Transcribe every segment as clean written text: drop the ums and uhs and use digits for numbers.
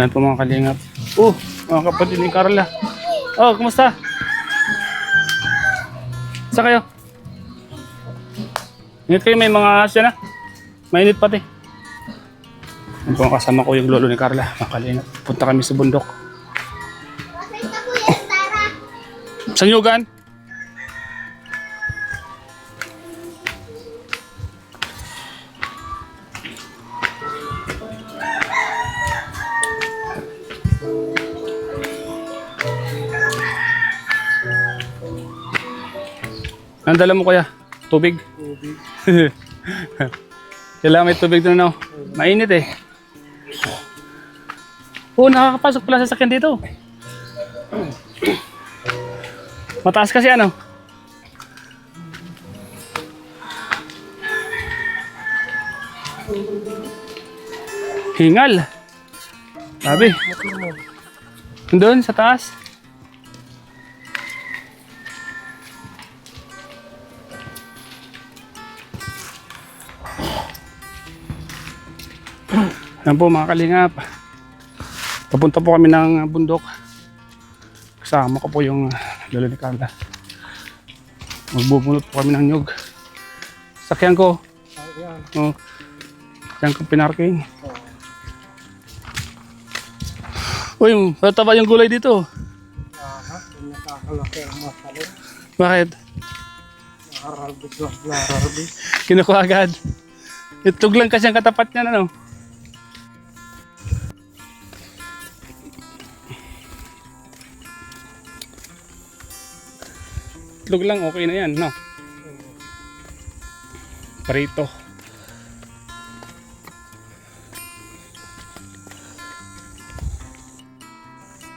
Ayan po mga kalingap. Mga kapatid ni Carla. Kumusta? Saan kayo? Ingat kayo, may mga asya na. Mainit pati. Ayan po kasama ko yung lolo ni Carla. Mga kalingap. Punta kami sa bundok. Sa Nyugan? Ang dala mo kuya? Tubig? Tubig. Kailangan may tubig doon, no? Mainit eh. Nakakapasok pala sa sakyan dito. Mataas kasi ano? Hingal. Sabi. Doon sa taas. Yan po mga kalingap. Papunta po kami ng bundok. Kasama ko po yung lolo ni Carla. Magbubunot po kami ng nyug. Sakyan ko. Sakyan ko pinarking. Uy, mataba yung gulay dito. Nakakalaki ang masalo. Bakit? Nakararbis. Kinukuha agad. Itlog lang kasi ang katapat niya, ano? Itlog lang, okay na yan, no? Parito.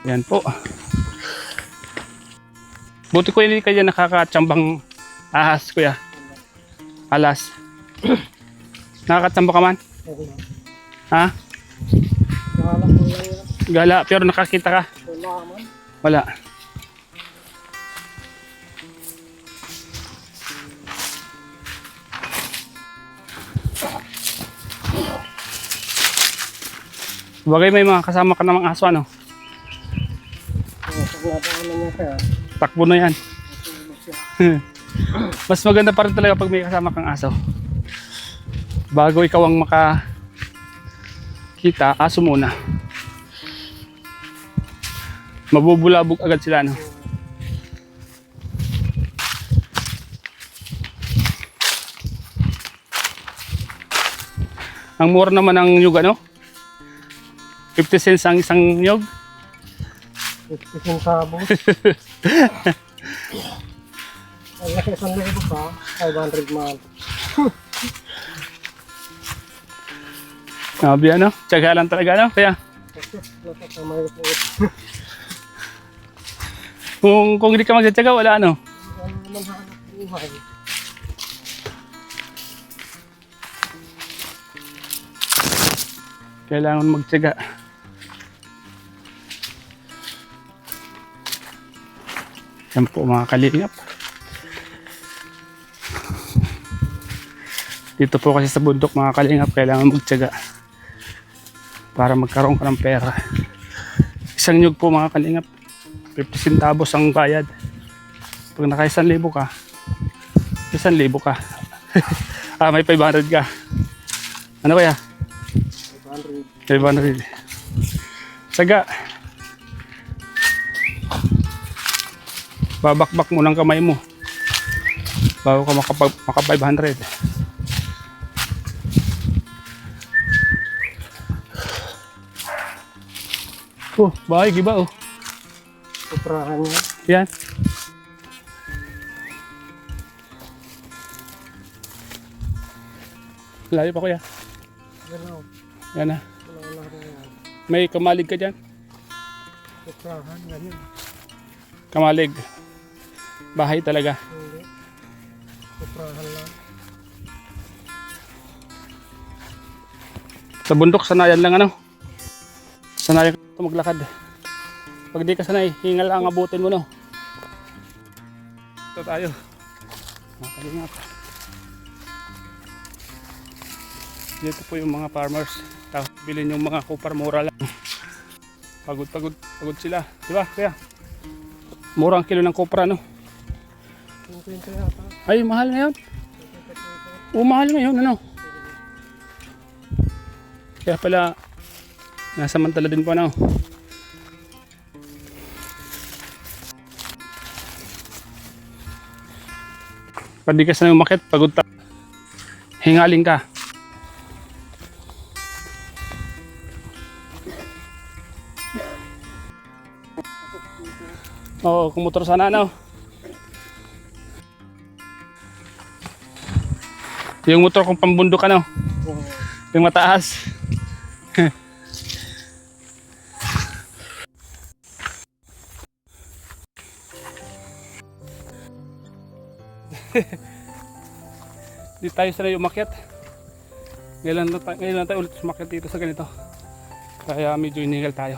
Yan po. Buti ko hindi kaya nakakatsambang ahas, kuya. Alas. Nakakatsamba ka man? Ha? Nakalang ko lang yun. Gala, pero nakakita ka? Wala man. Wala. Bagay may mga kasama ka namang aso, ano? Paglataan na niya kaya. Takbo na yan. Matulog siya. Mas maganda pa rin talaga pag may kasama kang aso. Bago ikaw ang makakita, aso muna. Mabubulabog agad sila, no? Ang mura naman ng nyug, ano? 50 cents ang isang nyug. 50 centavos. Ang laki isang libo pa, 500 mahal. Sabi, ano? Tiyaga lang talaga, ano? Kaya Kasi nakakamay po ito. kung hindi ka magtitiyaga, wala, ano? Ano naman hanap buhay. Kailangan magtiyaga. Yan po mga kalingap. Dito po kasi sa bundok mga kalingap, kailangan magtiyaga para magkaroon ka ng pera. Isang nyug po mga kalingap, 50 centavos ang bayad. Pag naka 1,000 ka, 1,000 ka. May 500 ka. Ano kaya? 500. Saga. Babakbak mo ng kamay mo bago ka maka 500. Bahay giba, Kuprahan niya. Yan. Layo pa kuya. Galaw. Yan na. Wala yan. May kamalig ka dyan. Kuprahan, ganyan. Kamalig. Bahay talaga. Hindi. Kuprahan lang. Sa bundok, sanayan lang, ano? Sanayan ka maglakad. Pag di ka sanay, hingal ang abutin mo, no? Ito tayo. Makalingap. Dito po yung mga farmers. Tapos bilhin yung mga kupar, mura lang. Pagod sila. Di ba, kuya? Mura ang kilo ng kopra, no? 50 yata. Ay, mahal na yun. Mahal ngayon, ano? Kaya pala, nasa mantala din po, ano? Pag di ka sanay umakit, pagod ta. Hingaling ka. Oo, kumutor sana, ano? Yung motor kong pambundok, ano? Yung mataas. Di tayo sanay umakyat. Ngayon lang tayo ulit umakyat dito sa ganito. Kaya medyo inigal tayo.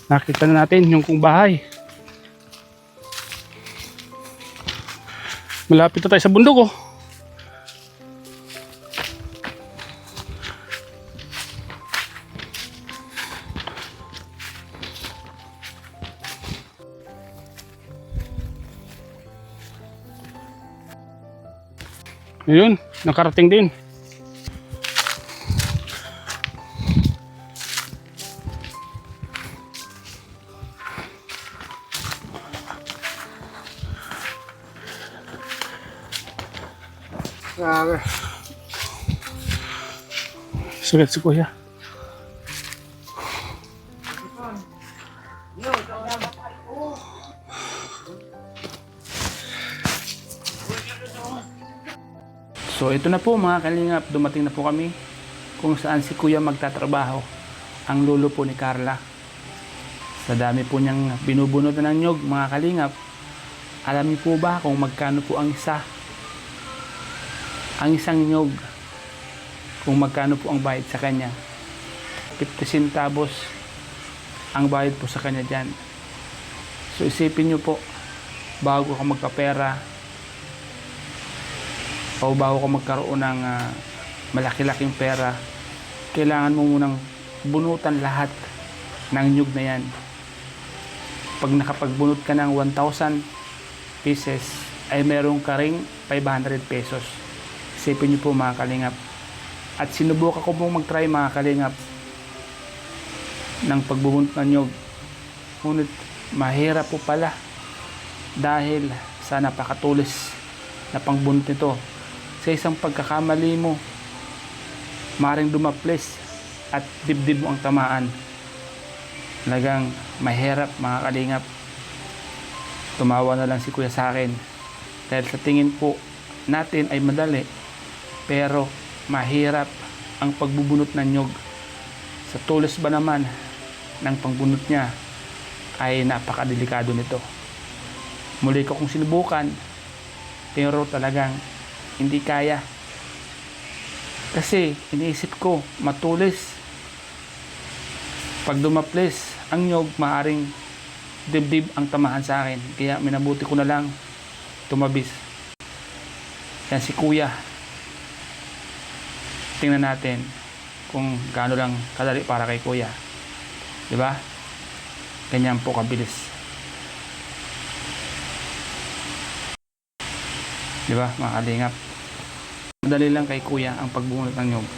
Nakita na natin yung kung bahay. Malapit na tayo sa bundok, oh. Ayun, nakarating din. Grabe. Sugat si kuya. So ito na po mga kalingap, dumating na po kami kung saan si kuya magtatrabaho, ang lolo po ni Carla. Sa dami po niyang binubunutan ng nyog mga kalingap, alam niyo po ba kung magkano po ang isa? Ang isang nyog, kung magkano po ang bayad sa kanya? 50 centavos ang bayad po sa kanya dyan. So isipin niyo po, bago ka magkapera o bago ka magkaroon ng malaki-laking pera, kailangan mo munang bunutan lahat ng nyug na yan. Pag nakapagbunot ka ng 1,000 pieces, ay meron ka ring 500 pesos. Isipin niyo po mga kalingap. At sinubukan ko pong mag-try mga kalingap ng pagbubunot ng nyug. Ngunit mahirap po pala dahil sa napakatulis na pangbunot nito. Sa isang pagkakamali mo, maring dumaples at dibdib mo ang tamaan. Talagang mahirap mga kalingap. Tumawa na lang si kuya sa akin dahil sa tingin po natin ay madali, pero mahirap ang pagbubunot ng nyog. Sa tulis ba naman ng pangbunot niya ay napakadelikado nito. Muli ko kung sinubukan, pero talagang hindi kaya. Kasi iniisip ko, matulis. Pag dumaples ang nyog, maaring dibdib ang tamahan sa akin. Kaya minabuti ko na lang tumabis. Yan si kuya. Tingnan natin kung gaano lang kadali para kay kuya. Diba? Ganyan po kabilis. Diba mga kalingap? Madali lang kay kuya ang pagbunot ng nyog.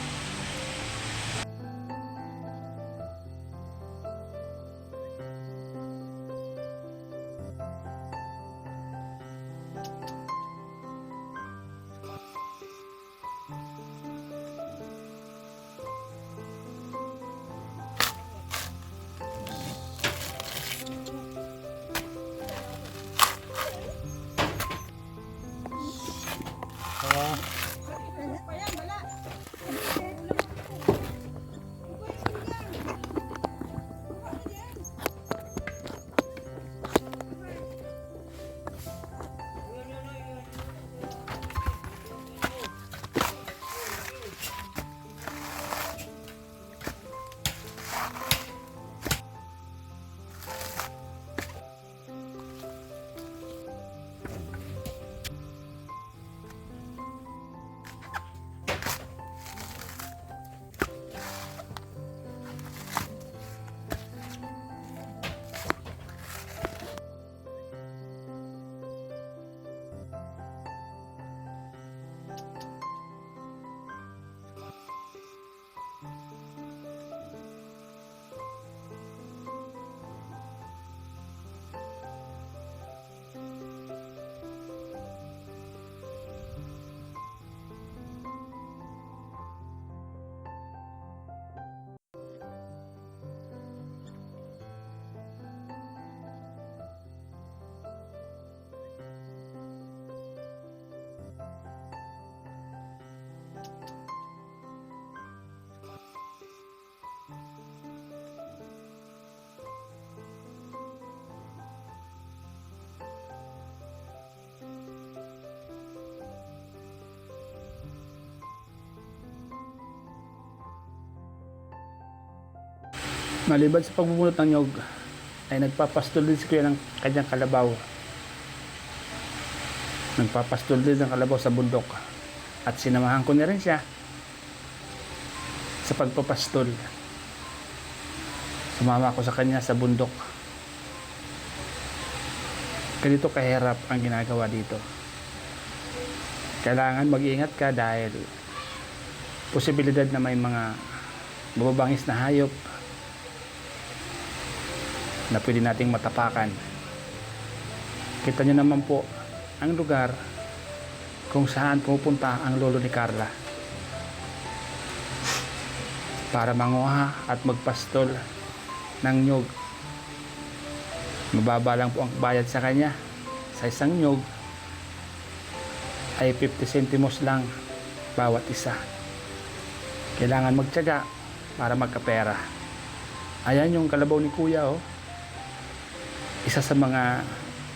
Maliban sa pagbubunot ng nyog, ay nagpapastol din si kuya ng kanyang kalabaw. Nagpapastol din ng kalabaw sa bundok. At sinamahan ko na rin siya sa pagpapastol. Sumama ako sa kanya sa bundok. Ganito kahirap ang ginagawa dito. Kailangan mag-iingat ka dahil posibilidad na may mga mababangis na hayop na pwede nating matapakan. Kita nyo naman po ang lugar kung saan pupunta ang lolo ni Carla para manguha at magpastol ng nyog. Mababa lang po ang bayad sa kanya. Sa isang nyog ay 50 centimos lang bawat isa. Kailangan magtiyaga para magkapera. Ayan yung kalabaw ni kuya, oh. Isa sa mga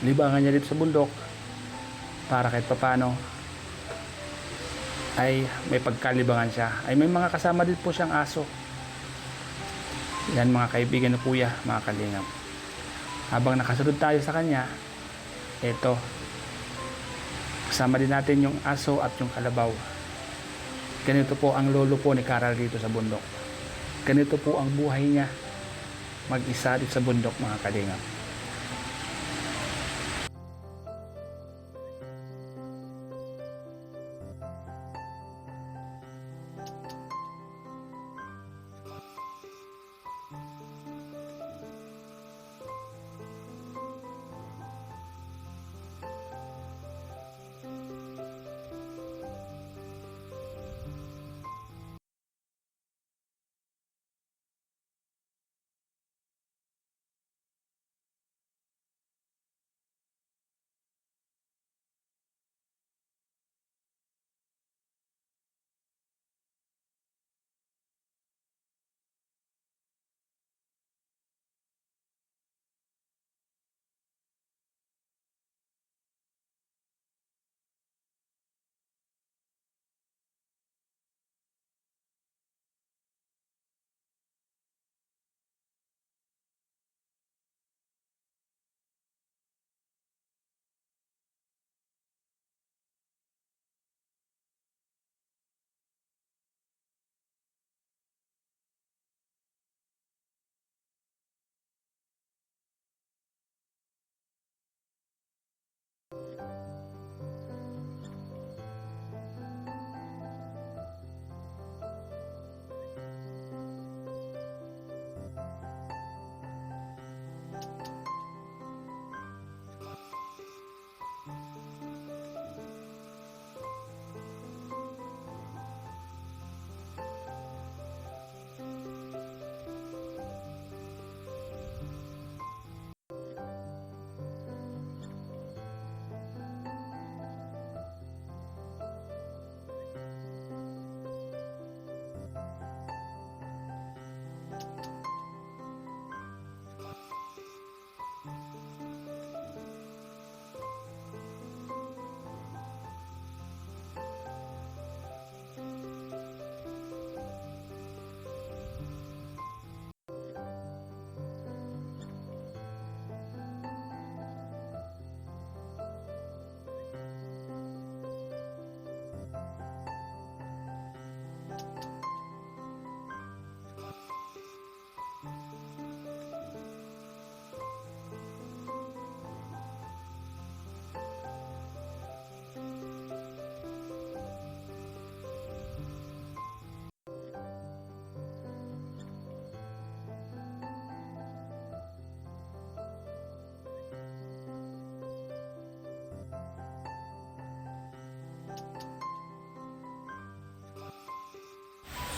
libangan niya dito sa bundok para kahit papano ay may pagkalibangan siya. Ay may mga kasama din po siyang aso. Yan mga kaibigan ni kuya, mga kalingap. Habang nakasunod tayo sa kanya, eto, kasama din natin yung aso at yung kalabaw. Ganito po ang lolo po ni Carla dito sa bundok. Ganito po ang buhay niya mag-isa dito sa bundok, mga kalingap.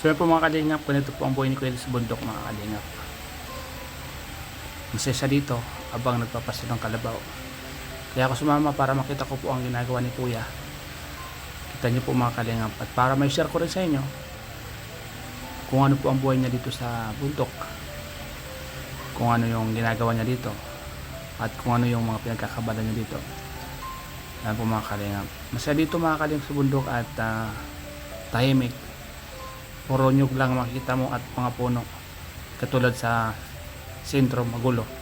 So yan po mga kalingap, ganito po ang buhay ni Kuya sa bundok, mga kalingap. Masaya siya dito habang nagpapasto ng kalabaw. Kaya ako sumama para makita ko po ang ginagawa ni Kuya. Kita niyo po mga kalingap. At para may share ko rin sa inyo kung ano po ang buhay niya dito sa bundok, kung ano yung ginagawa niya dito, at kung ano yung mga pinagkakabala niya dito. Yan po mga kalingap. Masaya dito mga kalingap sa bundok at tahimik. Puro nyug lang makikita mo at mga puno. katulad sa sentro magulo.